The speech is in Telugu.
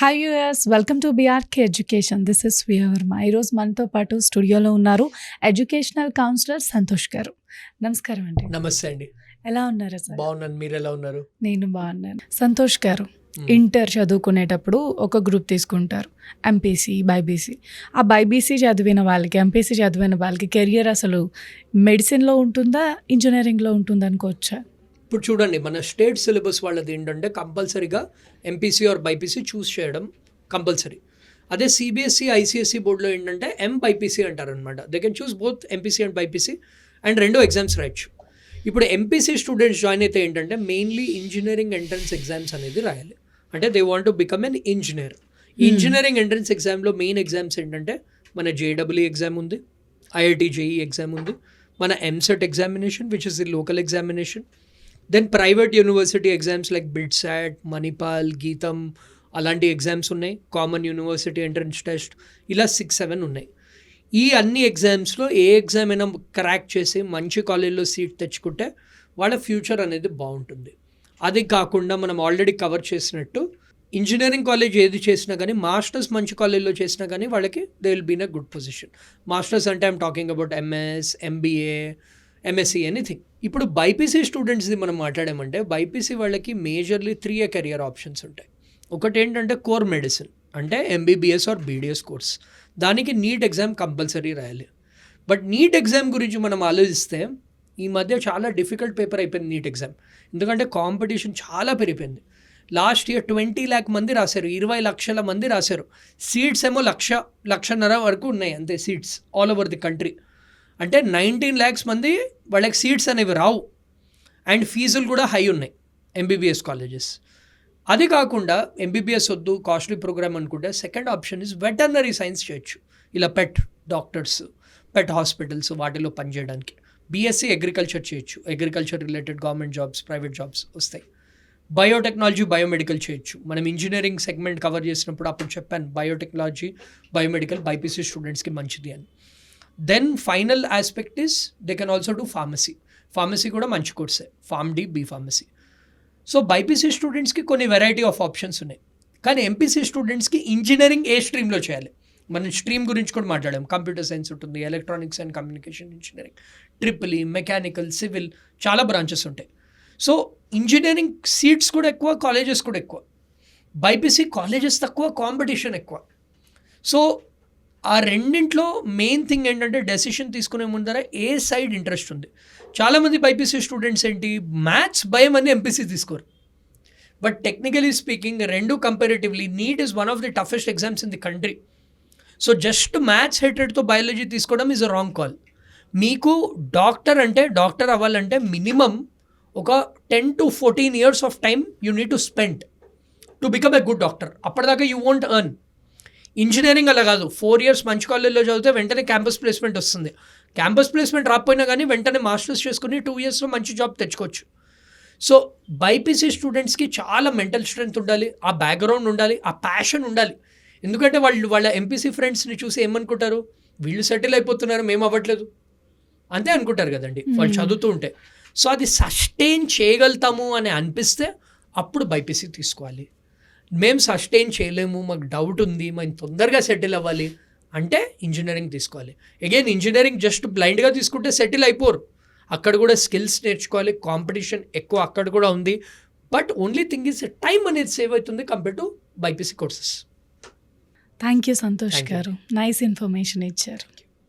Hi viewers, welcome to BRK education. This is Sweeya Varma. ఈరోజు మనతో పాటు స్టూడియోలో ఉన్నారు ఎడ్యుకేషనల్ కౌన్సిలర్ సంతోష్ గారు. నమస్కారం అండి. నమస్తే అండి. ఎలా ఉన్నారు సార్? బాగున్నాను, మీరు ఎలా ఉన్నారు? నేను బాగున్నాను. సంతోష్ గారు, ఇంటర్ చదువుకునేటప్పుడు ఒక గ్రూప్ తీసుకుంటారు, ఎంపీసీ, బైపీసీ. ఆ బైపీసీ చదివిన వాళ్ళకి, ఎంపీసీ చదివిన వాళ్ళకి కెరియర్ అసలు మెడిసిన్లో ఉంటుందా, ఇంజనీరింగ్లో ఉంటుందా అనుకోవచ్చా? ఇప్పుడు చూడండి, మన స్టేట్ సిలబస్ వాళ్ళది ఏంటంటే కంపల్సరీగా ఎంపీసీ ఆర్ బైపీసీ చూస్ చేయడం కంపల్సరీ. అదే సిబిఎస్ఈ ఐసిఎస్ఈ బోర్డులో ఏంటంటే బైపీసీ అంటారనమాట. They can choose both MPC and BiPC and రెండు ఎగ్జామ్స్ రాయొచ్చు. ఇప్పుడు ఎంపీసీ స్టూడెంట్స్ జాయిన్ అయితే ఏంటంటే మెయిన్లీ ఇంజనీరింగ్ ఎంట్రన్స్ ఎగ్జామ్స్ అనేది రాయాలి. అంటే they want to become an engineer. Engineering entrance ఎగ్జామ్లో మెయిన్ ఎగ్జామ్స్ ఏంటంటే మన జేడబ్ల్యూ ఎగ్జామ్ ఉంది, ఐఐటి జేఈ ఎగ్జామ్ ఉంది, మన EAMCET examination which is the local examination, then private university exams like BITSAT, Manipal, GITAM అలాంటి ఎగ్జామ్స్ ఉన్నాయి, కామన్ యూనివర్సిటీ ఎంట్రన్స్ టెస్ట్, ఇలా 6-7 ఉన్నాయి. ఈ అన్ని ఎగ్జామ్స్లో ఏ ఎగ్జామ్ అయినా క్రాక్ చేసి మంచి కాలేజ్లో సీట్ తెచ్చుకుంటే వాళ్ళ ఫ్యూచర్ అనేది బాగుంటుంది. అది కాకుండా మనం ఆల్రెడీ కవర్ చేసినట్టు ఇంజనీరింగ్ కాలేజ్ ఏది చేసినా కానీ మాస్టర్స్ మంచి కాలేజ్లో చేసినా కానీ వాళ్ళకి they will be in a good position. Masters అంటే I'm talking about MS, MBA, MSc, anything. ఇప్పుడు బైపీసీ స్టూడెంట్స్ది మనం మాట్లాడామంటే బైపీసీ వాళ్ళకి మేజర్లీ 3 కెరియర్ ఆప్షన్స్ ఉంటాయి. ఒకటి ఏంటంటే కోర్ మెడిసిన్, అంటే ఎంబీబీఎస్ ఆర్ బీడీఎస్ కోర్స్. దానికి నీట్ ఎగ్జామ్ కంపల్సరీ రాయాలి. బట్ నీట్ ఎగ్జామ్ గురించి మనం ఆలోచిస్తే ఈ మధ్య చాలా డిఫికల్ట్ పేపర్ అయిపోయింది నీట్ ఎగ్జామ్. ఎందుకంటే కాంపిటీషన్ చాలా పెరిగిపోయింది. లాస్ట్ ఇయర్ 20 lakh మంది రాశారు, 20 లక్షల మంది రాశారు. సీట్స్ ఏమో 1.5 వరకు ఉన్నాయి అంతే seats all over the country. అంటే 19 lakhs మంది వాళ్ళకి సీట్స్ అనేవి రావు. అండ్ ఫీజులు కూడా హై ఉన్నాయి ఎంబీబీఎస్ కాలేజెస్. అది కాకుండా ఎంబీబీఎస్ వద్దు, కాస్ట్లీ ప్రోగ్రామ్ అనుకుంటే second option is veterinary science చేయొచ్చు. ఇలా పెట్ డాక్టర్స్, పెట్ హాస్పిటల్స్ వాటిలో పనిచేయడానికి. బీఎస్సీ అగ్రికల్చర్ చేయొచ్చు, agriculture related government jobs, private jobs వస్తాయి. బయోటెక్నాలజీ, బయోమెడికల్ చేయొచ్చు. మనం ఇంజనీరింగ్ సెగ్మెంట్ కవర్ చేసినప్పుడు అప్పుడు చెప్పాను బయోటెక్నాలజీ, బయోమెడికల్ బైపీసీ స్టూడెంట్స్కి మంచిది అని. Then final aspect is they can also do pharmacy. Pharmacy కూడా మంచి కోర్సే, pharm D, B pharmacy. So BiPC స్టూడెంట్స్కి కొన్ని వెరైటీ ఆఫ్ ఆప్షన్స్ ఉన్నాయి. కానీ ఎంపీసీ స్టూడెంట్స్కి ఇంజనీరింగ్ ఏ స్ట్రీమ్లో చేయాలి, మనం స్ట్రీమ్ గురించి కూడా మాట్లాడాం. కంప్యూటర్ సైన్స్ ఉంటుంది, electronics and communication engineering, triple E, mechanical, civil, చాలా బ్రాంచెస్ ఉంటాయి. సో ఇంజనీరింగ్ సీట్స్ కూడా ఎక్కువ, కాలేజెస్ కూడా ఎక్కువ. బైపీసీ కాలేజెస్ తక్కువ, కాంపిటీషన్ ఎక్కువ. సో ఆ రెండింట్లో మెయిన్ థింగ్ ఏంటంటే డెసిషన్ తీసుకునే ముందర ఏ సైడ్ ఇంట్రెస్ట్ ఉంది. చాలామంది బైపీసీ స్టూడెంట్స్ ఏంటి, మ్యాథ్స్ భయం అని ఎంపీసీ తీసుకోరు. బట్ టెక్నికలీ స్పీకింగ్ రెండు comparatively NEET is one of the toughest exams in the country. So just maths హెటెడ్తో బయాలజీ తీసుకోవడం ఈజ్ అ రాంగ్ కాల్. మీకు డాక్టర్ అవ్వాలంటే మినిమం ఒక 10 to 14 years of time you need to spend to become a good doctor. అప్పటిదాకా యూ వోంట్ ఎర్న్. ఇంజనీరింగ్ అలా కాదు, 4 years మంచి కాలేజ్లో చదివితే వెంటనే క్యాంపస్ ప్లేస్మెంట్ వస్తుంది. క్యాంపస్ ప్లేస్మెంట్ రాకపోయినా కానీ వెంటనే మాస్టర్స్ చేసుకుని 2 yearsలో మంచి జాబ్ తెచ్చుకోవచ్చు. సో బైపీసీ స్టూడెంట్స్కి చాలా మెంటల్ స్ట్రెంగ్త్ ఉండాలి, ఆ బ్యాక్గ్రౌండ్ ఉండాలి, ఆ ప్యాషన్ ఉండాలి. ఎందుకంటే వాళ్ళ ఎంపీసీ ఫ్రెండ్స్ని చూసి ఏమనుకుంటారు, వీళ్ళు సెటిల్ అయిపోతున్నారు, మేము అవ్వట్లేదు అంతే అనుకుంటారు కదండి వాళ్ళు చదువుతూ ఉంటే. సో అది సస్టైన్ చేయగలుగుతాము అని అనిపిస్తే అప్పుడు బైపీసీ తీసుకోవాలి. మేము సస్టైన్ చేయలేము, మాకు డౌట్ ఉంది, మేము తొందరగా సెటిల్ అవ్వాలి అంటే ఇంజనీరింగ్ తీసుకోవాలి. అగైన్ ఇంజనీరింగ్ జస్ట్ బ్లైండ్గా తీసుకుంటే సెటిల్ అయిపోరు. అక్కడ కూడా స్కిల్స్ నేర్చుకోవాలి, కాంపిటీషన్ ఎక్కువ అక్కడ కూడా ఉంది. But only thing is time అనేది సేవ్ అవుతుంది compare to BiPC courses. Thank you Santosh గారు, నైస్ ఇన్ఫర్మేషన్ ఇచ్చారు.